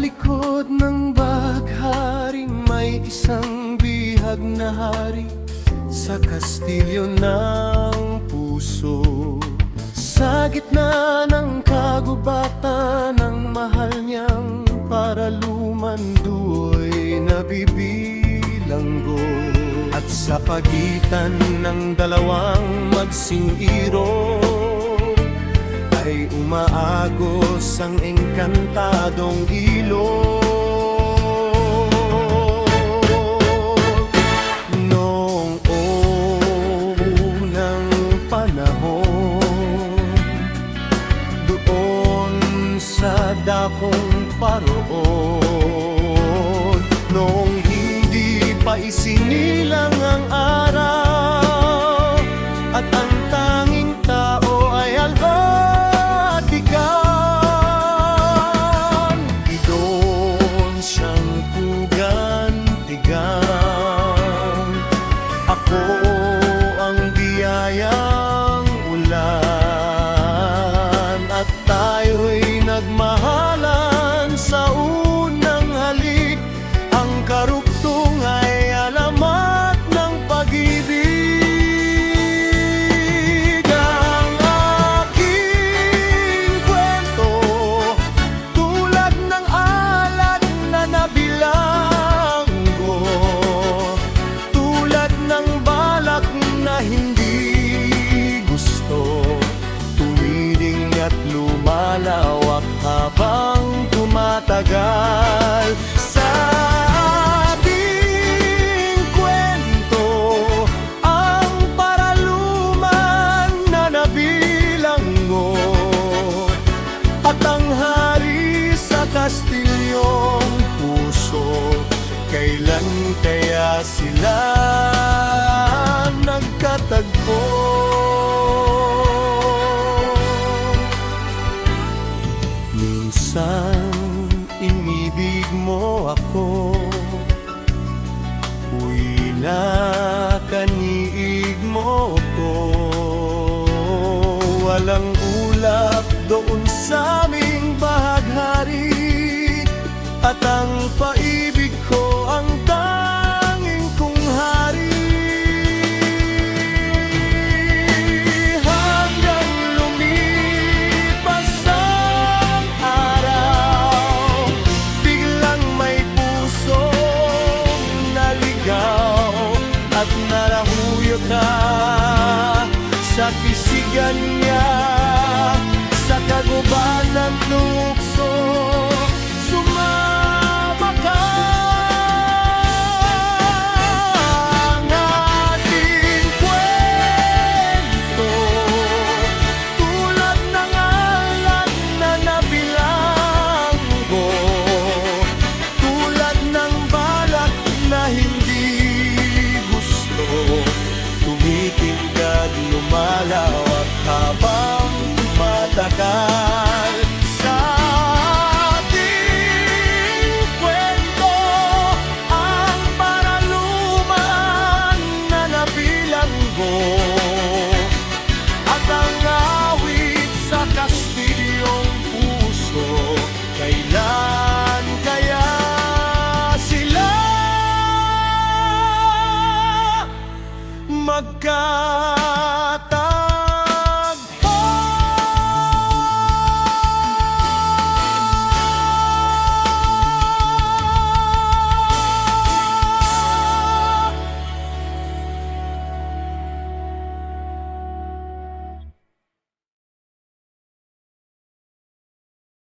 likod ng bagharing may isang bihag na hari sa kastilyo ng puso. Sa gitna ng kagubatan ng mahal niyang paraluman, do'y nabibilanggo. At sa pagitan ng dalawang magsing-iro ay umaagos ang engkantadong ilog. Noong unang panahon, doon sa dakong paroon, noong hindi pa isinilang ang araw at ang tanging tao ay alhatikan, doon siyang pugantigan. Ako ang biyayang ulan at tayo'y nagmahalan sa unang halik. Ang karugtong ay alamat ng pag-ibig. Ang aking kwento, tulad ng alak na nabilanggo, tulad ng balak na hindi gusto, tumiling at lumalawak habang tumatagal. Sa ating kwento, ang paraluman na nabilanggo at ang hari sa kastilyong puso. Kailan kaya sila nagkatagpo? Minsan inibig mo ako, kaniig mo ko. Walang ulap doon sa aming bahaghari, at ang paibig ko ang tanging kong hari. Hanggang lumipas ang araw, biglang may pusong naligaw at narahuyo ka sa pisigan niya. Sa kaguban ng tukso, sumama ka. Ang ating kwento, tulad ng alak na nabilanggo, tulad ng balak na hindi gusto, tumitingkad, lumalawak habang tumatagal. Sa ating kwento, ang paraluman na nabilanggo at ang awit sa kastilyong puso. Kailan kaya sila magkatagpo?